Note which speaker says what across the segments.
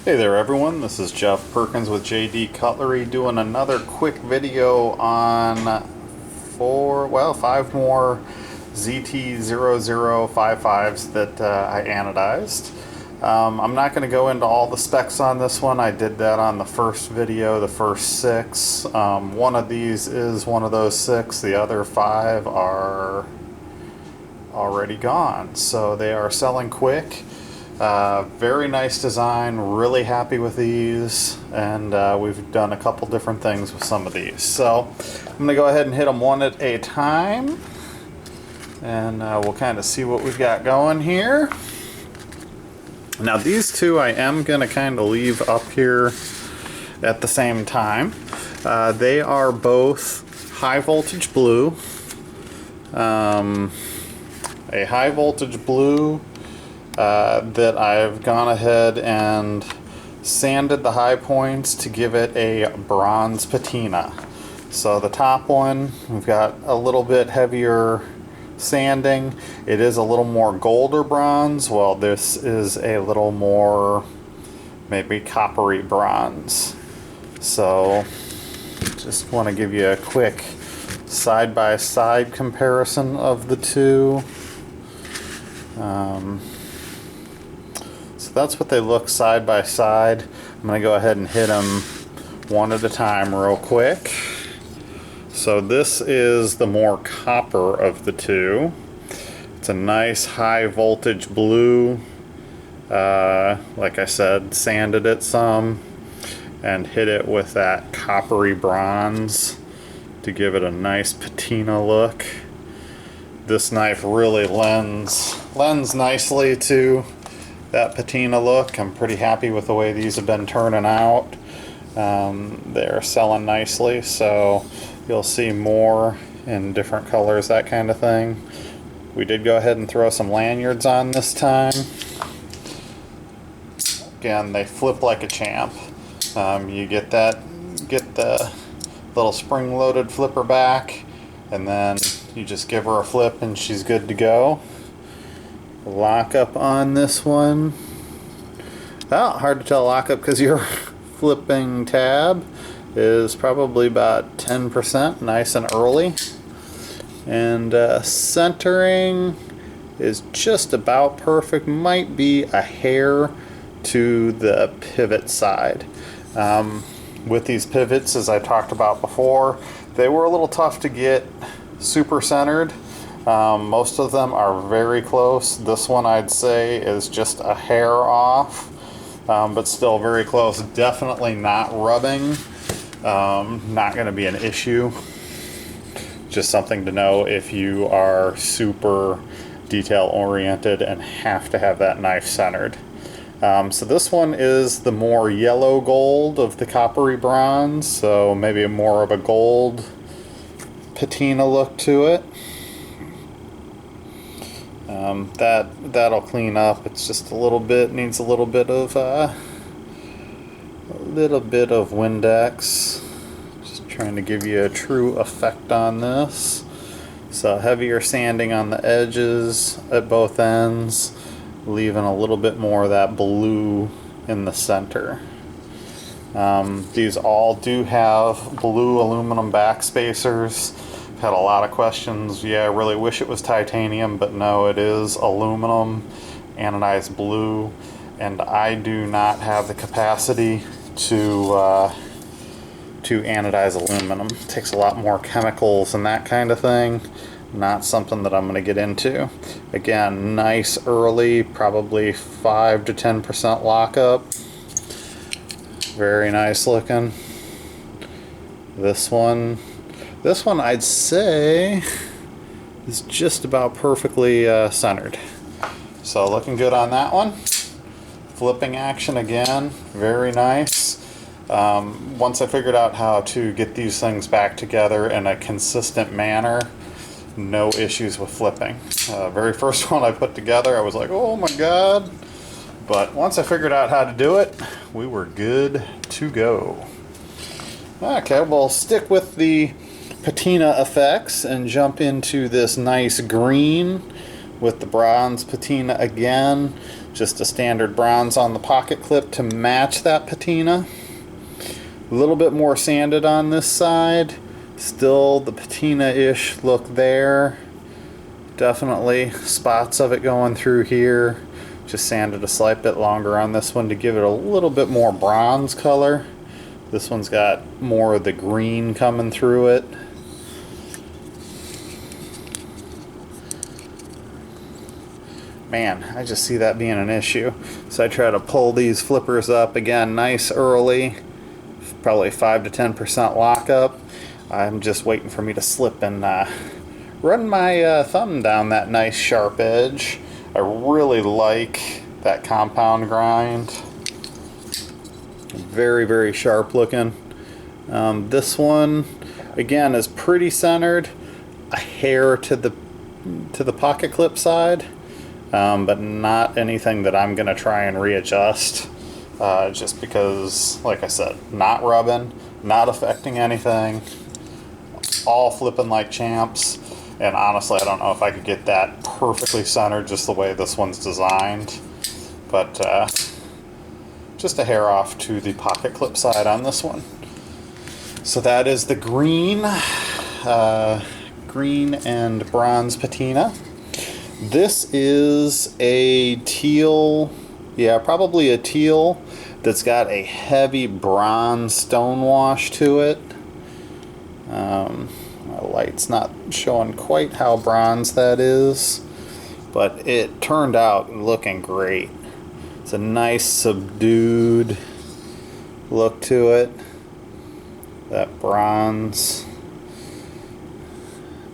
Speaker 1: Hey there everyone, this is Jeff Perkins with JD Cutlery doing another quick video on 5 more ZT0055s that I anodized. I'm not going to go into all the specs on this one. I did that on the first video, the first 6. One of these is one of those 6, the other 5 are already gone, so they are selling quick. Very nice design, really happy with these, and we've done a couple different things with some of these. So I'm going to go ahead and hit them one at a time, and we'll kind of see what we've got going here. Now these two I am going to kind of leave up here at the same time. They are both high voltage blue. A high voltage blue that I've gone ahead and sanded the high points to give it a bronze patina. So the top one, we've got a little bit heavier sanding. It is a little more gold or bronze, while this is a little more maybe coppery bronze. So just want to give you a quick side-by-side comparison of the two. So that's what they look side by side. I'm going to go ahead and hit them one at a time real quick. So this is the more copper of the two. It's a nice high voltage blue. Like I said, sanded it some and hit it with that coppery bronze to give it a nice patina look. This knife really lends nicely to that patina look. I'm pretty happy with the way these have been turning out. They're selling nicely, so you'll see more in different colors, that kind of thing. We did go ahead and throw some lanyards on this time. Again, they flip like a champ. You get the little spring-loaded flipper back, and then you just give her a flip and she's good to go. Lock up on this one. Oh, hard to tell lock up because your flipping tab is probably about 10%, nice and early. And centering is just about perfect, might be a hair to the pivot side. With these pivots, as I talked about before, they were a little tough to get super centered. Most of them are very close. This one I'd say is just a hair off, but still very close. Definitely not rubbing. Not going to be an issue. Just something to know if you are super detail oriented and have to have that knife centered. So this one is the more yellow gold of the coppery bronze, so maybe more of a gold patina look to it. That'll clean up. It's just a little bit, needs a little bit of Windex. Just trying to give you a true effect on this. So heavier sanding on the edges at both ends, leaving a little bit more of that blue in the center. These all do have blue aluminum back spacers. Had a lot of questions. Yeah, I really wish it was titanium, but no, it is aluminum, anodized blue, and I do not have the capacity to anodize aluminum. It takes a lot more chemicals and that kind of thing. Not something that I'm going to get into. Again, nice early, probably 5 to 10% lockup. Very nice looking. This one I'd say is just about perfectly centered. So looking good on that one. Flipping action again, very nice. Once I figured out how to get these things back together in a consistent manner, no issues with flipping. Very first one I put together, I was like, oh my god. But once I figured out how to do it, we were good to go. Okay, we'll stick with the patina effects and jump into this nice green with the bronze patina again. Just a standard bronze on the pocket clip to match that patina. A little bit more sanded on this side. Still the patina-ish look there. Definitely spots of it going through here. Just sanded a slight bit longer on this one to give it a little bit more bronze color. This one's got more of the green coming through it. Man, I just see that being an issue. So I try to pull these flippers up again nice early, probably 5 to 10% lockup. I'm just waiting for me to slip and run my thumb down that nice sharp edge. I really like that compound grind. Very, very sharp looking. This one, again, is pretty centered. A hair to the pocket clip side. But not anything that I'm going to try and readjust, just because, like I said, not rubbing, not affecting anything, all flipping like champs, and honestly I don't know if I could get that perfectly centered just the way this one's designed, but just a hair off to the pocket clip side on this one. So that is the green and bronze patina. This is a teal, yeah, probably a teal that's got a heavy bronze stone wash to it. My light's not showing quite how bronze that is, but it turned out looking great. It's a nice subdued look to it. That bronze,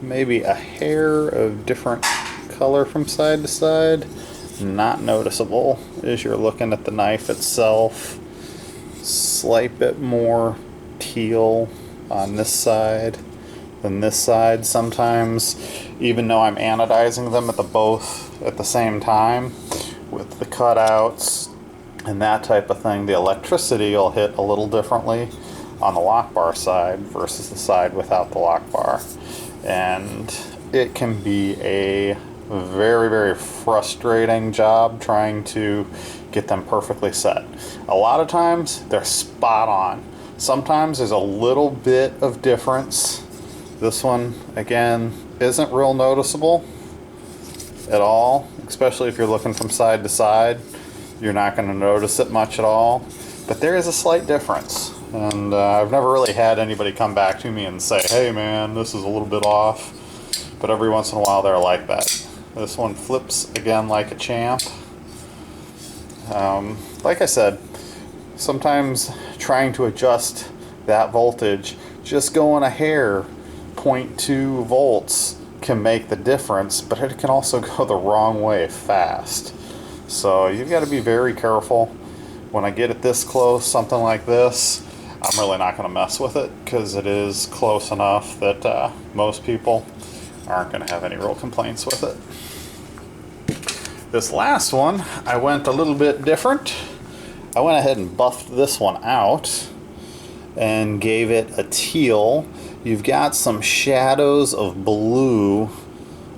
Speaker 1: maybe a hair of different color from side to side, not noticeable as you're looking at the knife itself. Slight bit more teal on this side than this side. Sometimes, even though I'm anodizing them both at the same time with the cutouts and that type of thing, the electricity will hit a little differently on the lock bar side versus the side without the lock bar, and it can be a very, very frustrating job trying to get them perfectly set. A lot of times they're spot on. Sometimes there's a little bit of difference. This one, again, isn't real noticeable at all, especially if you're looking from side to side. You're not going to notice it much at all, but there is a slight difference, and I've never really had anybody come back to me and say, hey man, this is a little bit off, but every once in a while they're like that. This one flips again like a champ. Like I said, sometimes trying to adjust that voltage, just going a hair, 0.2 volts can make the difference, but it can also go the wrong way fast. So you've got to be very careful. When I get it this close, something like this, I'm really not going to mess with it because it is close enough that most people aren't going to have any real complaints with it. This last one, I went a little bit different. I went ahead and buffed this one out and gave it a teal. You've got some shadows of blue,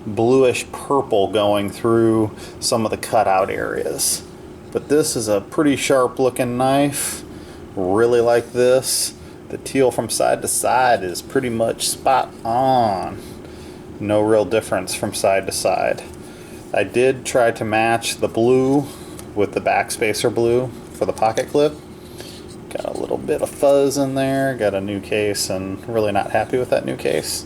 Speaker 1: bluish purple going through some of the cutout areas. But this is a pretty sharp looking knife. Really like this. The teal from side to side is pretty much spot on. No real difference from side to side. I did try to match the blue with the backspacer blue for the pocket clip. Got a little bit of fuzz in there, got a new case, and really not happy with that new case.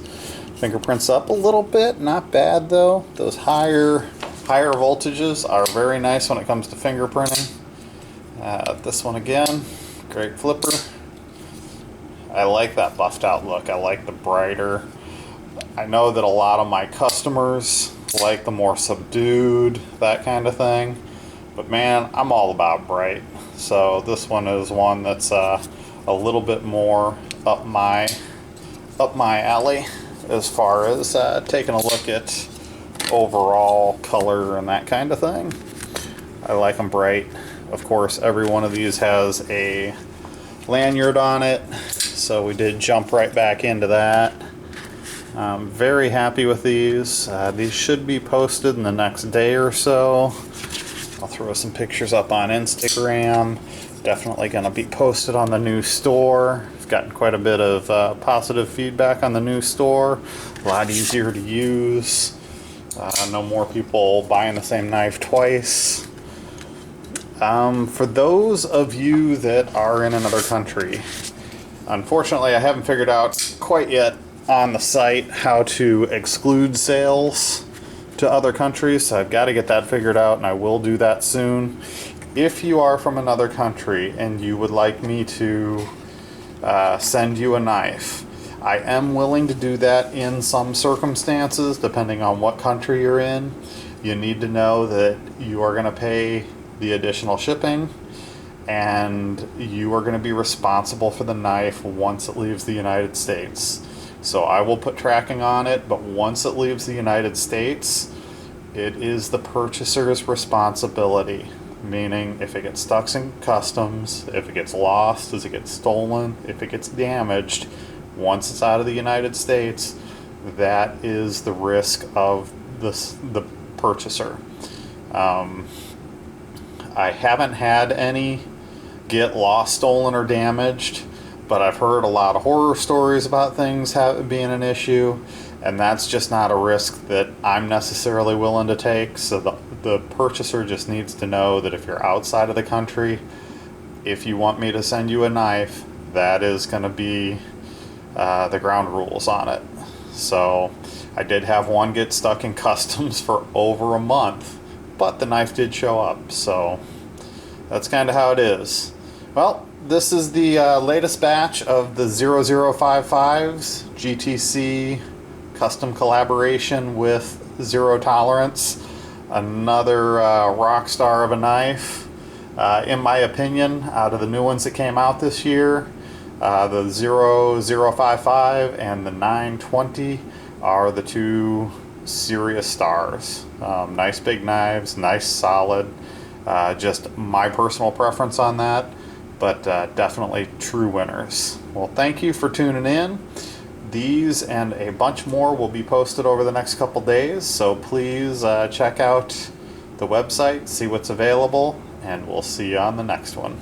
Speaker 1: Fingerprints up a little bit, not bad though. Those higher voltages are very nice when it comes to fingerprinting. This one again, great flipper. I like that buffed out look. I like the brighter. I know that a lot of my customers like the more subdued, that kind of thing, but man, I'm all about bright. So this one is one that's a little bit more up my alley as far as taking a look at overall color and that kind of thing. I like them bright. Of course, every one of these has a lanyard on it, so we did jump right back into that. I'm very happy with these. These should be posted in the next day or so. I'll throw some pictures up on Instagram. Definitely going to be posted on the new store. I've gotten quite a bit of positive feedback on the new store. A lot easier to use. No more people buying the same knife twice. For those of you that are in another country, unfortunately I haven't figured out quite yet on the site how to exclude sales to other countries, so I've got to get that figured out, and I will do that soon. If you are from another country and you would like me to send you a knife, I am willing to do that in some circumstances, depending on what country you're in. You need to know that you are going to pay the additional shipping, and you are going to be responsible for the knife once it leaves the United States. So I will put tracking on it, but once it leaves the United States, it is the purchaser's responsibility. Meaning, if it gets stuck in customs, if it gets lost, if it gets stolen, if it gets damaged, once it's out of the United States, that is the risk of the purchaser. I haven't had any get lost, stolen, or damaged, but I've heard a lot of horror stories about things being an issue, and that's just not a risk that I'm necessarily willing to take. So the purchaser just needs to know that if you're outside of the country, if you want me to send you a knife, that is going to be the ground rules on it. So I did have one get stuck in customs for over a month, but the knife did show up, so that's kind of how it is. Well, this is the latest batch of the 0055s, GTC custom collaboration with Zero Tolerance. Another rock star of a knife, in my opinion, out of the new ones that came out this year. The 0055 and the 920 are the two serious stars. Nice big knives, nice solid. Just my personal preference on that, but definitely true winners. Well, thank you for tuning in. These and a bunch more will be posted over the next couple days, so please check out the website, see what's available, and we'll see you on the next one.